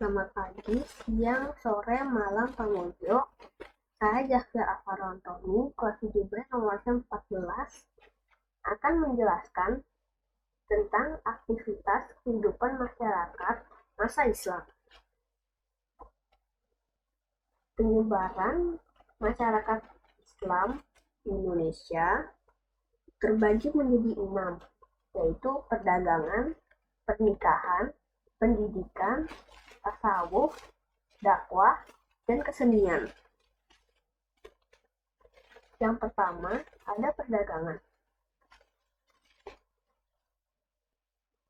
Selamat pagi, siang, sore, malam, Pak Mojo. Saya Jasya Afarantoni, kelas 17 nomor 14, akan menjelaskan tentang aktivitas kehidupan masyarakat masa Islam. Penyebaran masyarakat Islam di Indonesia terbagi menjadi 6, yaitu perdagangan, pernikahan, pendidikan, tasawuf, dakwah, dan kesenian. Yang pertama, ada perdagangan.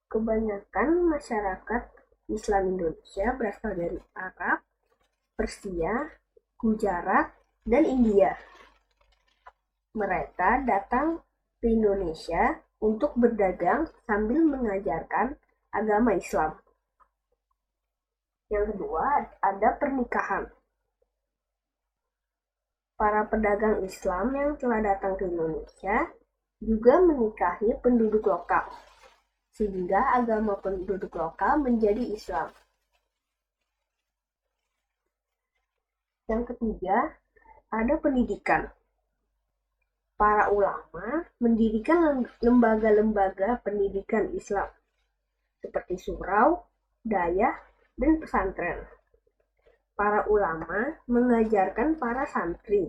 Kebanyakan masyarakat Islam Indonesia berasal dari Arab, Persia, Gujarat, dan India. Mereka datang ke Indonesia untuk berdagang sambil mengajarkan agama Islam. Yang kedua, ada pernikahan. Para pedagang Islam yang telah datang ke Indonesia juga menikahi penduduk lokal, sehingga agama penduduk lokal menjadi Islam. Yang ketiga, ada pendidikan. Para ulama mendirikan lembaga-lembaga pendidikan Islam, seperti surau, dayah, dan pesantren. Para ulama mengajarkan para santri.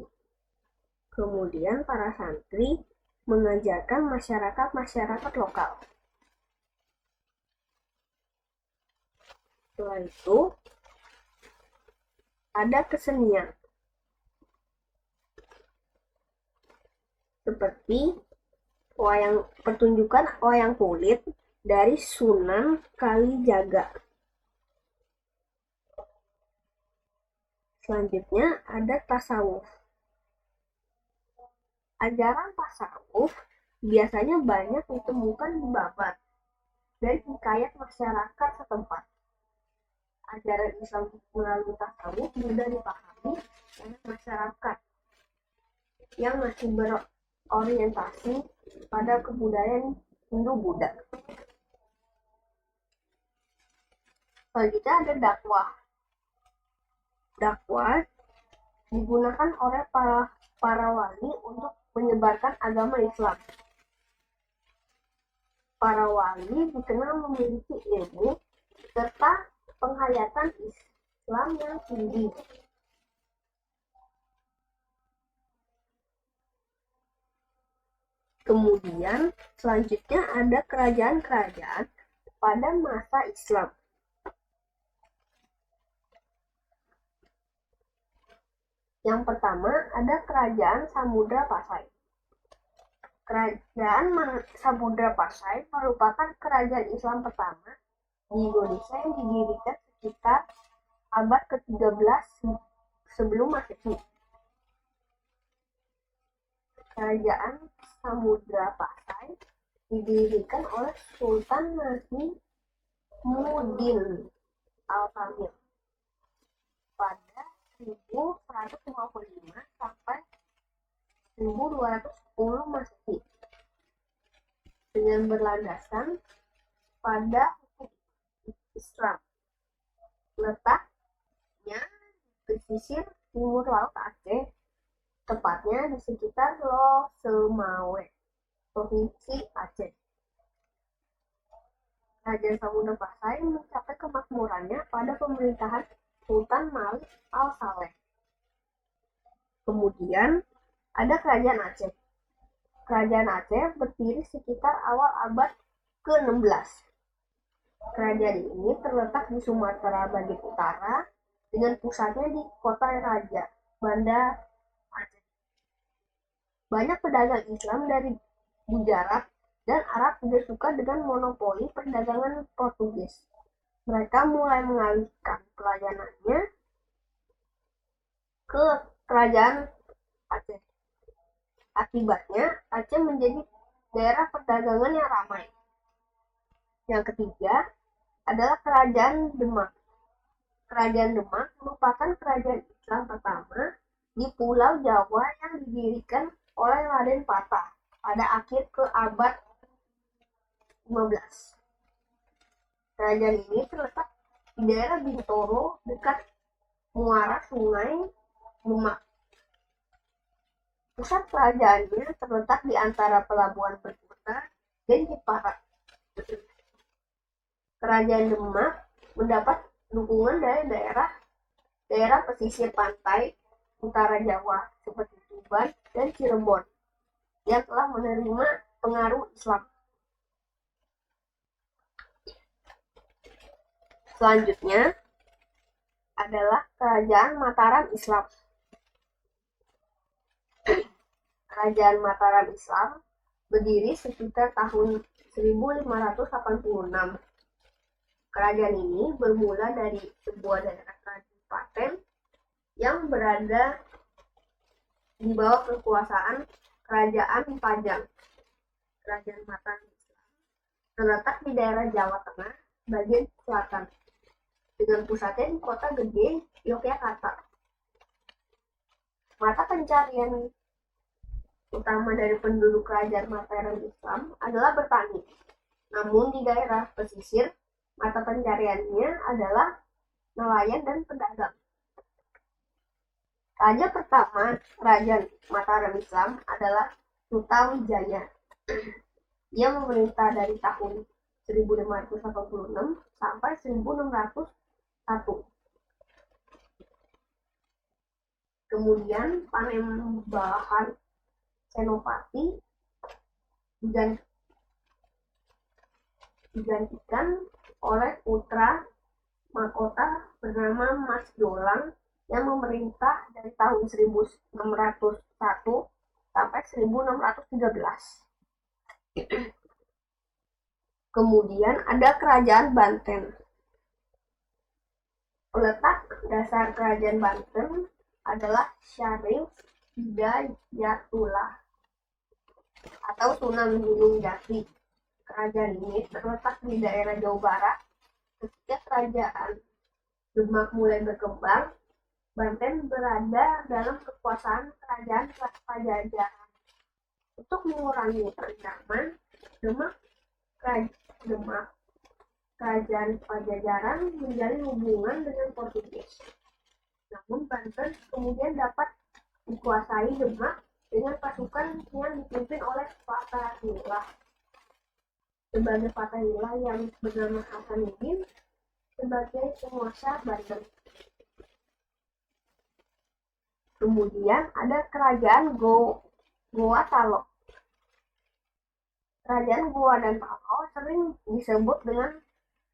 Kemudian para santri mengajarkan masyarakat lokal. Setelah itu, ada kesenian. Seperti pertunjukan wayang kulit dari Sunan Kalijaga. Selanjutnya ada tasawuf. Ajaran tasawuf biasanya banyak ditemukan di Babat dan hikayat masyarakat setempat. Ajaran Islam melalui tasawuf mudah dipahami oleh masyarakat yang masih berorientasi pada kebudayaan Hindu-Buddha. Selanjutnya ada dakwah. Dakwah digunakan oleh para wali untuk menyebarkan agama Islam. Para wali dikenal memiliki ilmu serta penghayatan Islam yang tinggi. Kemudian selanjutnya ada kerajaan-kerajaan pada masa Islam. Yang pertama ada kerajaan Samudra Pasai. Kerajaan Samudra Pasai merupakan kerajaan Islam pertama di Indonesia yang didirikan sekitar abad ke-13 sebelum Masehi. Kerajaan Samudra Pasai didirikan oleh Sultan Najimuddin Al-Kamil pada 1155 sampai 1210 Masehi dengan berlandaskan pada hukum Islam. Letaknya di pesisir timur laut Aceh, tepatnya di sekitar Losemawe, Provinsi Aceh. Kerajaan Samudra Pasai mencapai kemakmurannya pada pemerintahan Sultan Malik Al-Saleh. Kemudian ada Kerajaan Aceh. Kerajaan Aceh berdiri sekitar awal abad ke-16. Kerajaan ini terletak di Sumatera bagian utara dengan pusatnya di kota Raja, Banda Aceh. Banyak pedagang Islam dari Gujarat dan Arab tidak suka dengan monopoli perdagangan Portugis. Mereka mulai mengalihkan pelayanannya ke kerajaan Aceh. Akibatnya, Aceh menjadi daerah perdagangan yang ramai. Yang ketiga adalah Kerajaan Demak. Kerajaan Demak merupakan kerajaan Islam pertama di Pulau Jawa yang didirikan oleh Raden Patah pada akhir abad 15. Kerajaan ini terletak di di daerah Bintoro dekat muara Sungai Demak. Pusat kerajaannya terletak di antara Pelabuhan Berkota dan Jepara. Kerajaan Demak mendapat dukungan dari daerah pesisir pantai utara Jawa seperti Tuban dan Cirebon yang telah menerima pengaruh Islam. Selanjutnya adalah Kerajaan Mataram Islam. Kerajaan Mataram Islam berdiri sekitar tahun 1586. Kerajaan ini bermula dari sebuah daerah kadipaten yang berada di bawah kekuasaan Kerajaan Pajang. Kerajaan Mataram Islam terletak di daerah Jawa Tengah bagian selatan dengan pusatnya di kota gede Yogyakarta. Mata pencarian utama dari penduduk Kerajaan Mataram Islam adalah bertani. Namun di daerah pesisir, mata pencariannya adalah nelayan dan pedagang. Raja pertama Kerajaan Mataram Islam adalah Sutawijaya. Ia memerintah dari tahun 1586 sampai 1601. Kemudian Panembahan Senopati digantikan oleh putra mahkota bernama Mas Jolang yang memerintah dari tahun 1601 sampai 1613. Kemudian ada Kerajaan Banten. Letak dasar Kerajaan Banten adalah Syarif Hidayatullah atau Sunan Gunung Jati. Kerajaan ini terletak di daerah Jawa Barat. Ketika Kerajaan Demak mulai berkembang, Banten berada dalam kekuasaan Kerajaan Pajajaran. Untuk mengurangi ancaman, Kerajaan Pajajaran menjalin hubungan dengan Portugis. Namun Banten kemudian dapat dikuasai Demak dengan pasukan yang dipimpin oleh Fatahillah. Sebagai Fatahillah yang bernama Hasanuddin sebagai penguasa Banten. Kemudian ada Kerajaan Goa Talo. Kerajaan Goa dan Talo sering disebut dengan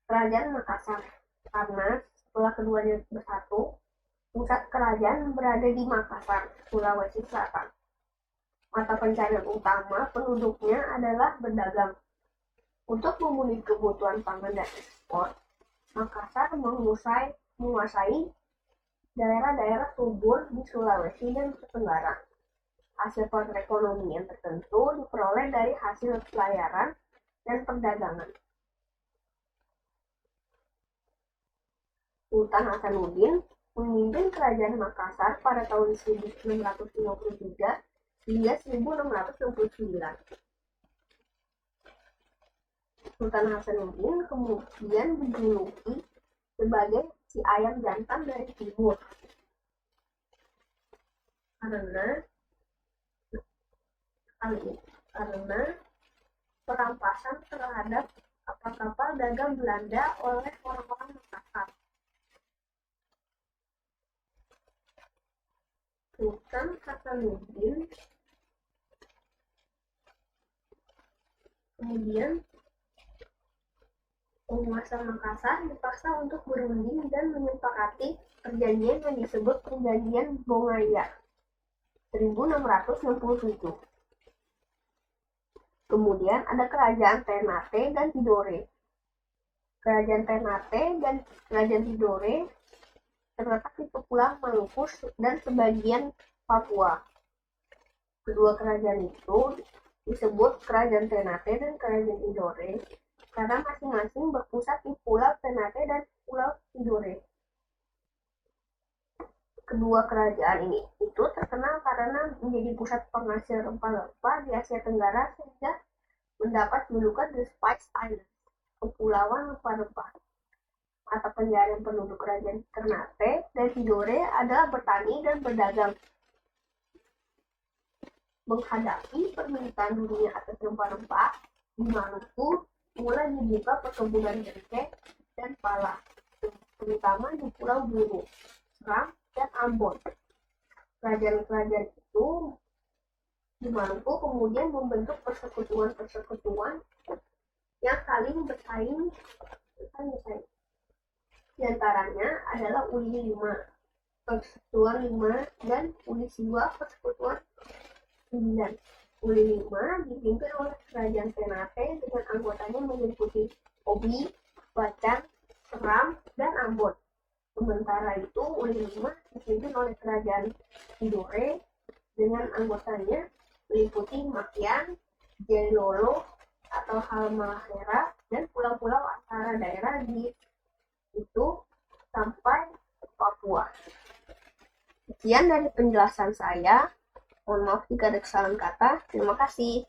Kerajaan Makassar karena setelah keduanya bersatu, pusat kerajaan berada di Makassar, Sulawesi Selatan. Mata pencarian utama penduduknya adalah berdagang. Untuk memenuhi kebutuhan pangan dan ekspor, Makassar menguasai daerah-daerah subur di Sulawesi dan Nusa Tenggara. Hasil perekonomian tertentu diperoleh dari hasil pelayaran dan perdagangan. Sultan Hasanuddin memimpin Kerajaan Makassar pada tahun 1653 hingga 1669. Sultan Hasanuddin kemudian dijuluki sebagai si ayam jantan dari timur karena perampasan terhadap kapal-kapal dagang Belanda oleh orang-orang Makassar. Sultan Hasanuddin kemudian penguasa Makassar dipaksa untuk berunding dan menyepakati perjanjian yang disebut Perjanjian Bongaya 1667. Kemudian ada Kerajaan Ternate dan Tidore. Kerajaan Ternate dan Kerajaan Tidore terletak di Kepulauan Maluku dan sebagian Papua. Kedua kerajaan itu disebut Kerajaan Ternate dan Kerajaan Tidore karena masing-masing berpusat di Pulau Ternate dan Pulau Tidore. Kedua kerajaan ini itu terkenal karena menjadi pusat penghasil rempah-rempah di Asia Tenggara sehingga mendapat julukan The Spice Islands, Kepulauan Rempah-Rempah. Mata pencaharian penduduk kerajaan Ternate dan Tidore adalah bertani dan berdagang. Menghadapi permintaan dunia atas rempah-rempah, di Maluku mulai dibuka perkebunan jengkeh dan pala, terutama di Pulau Buru, Seram, dan Ambon. Kerajaan-kerajaan itu di Maluku kemudian membentuk persekutuan-persekutuan yang saling bersaing. Di antaranya adalah Uli 5, Persekutuan 5, dan Uli Siwa, Persekutuan 9. Uli 5 dipimpin oleh Kerajaan Ternate dengan anggotanya meliputi Obi, Bacan, Seram, dan Ambon. Sementara itu, Uli 5 dipimpin oleh Kerajaan Tidore dengan anggotanya meliputi Makian, Jailolo atau Halmahera, dan pulau-pulau antara daerah di itu sampai Papua. Sekian dari penjelasan saya. Mohon maaf jika ada kesalahan kata. Terima kasih.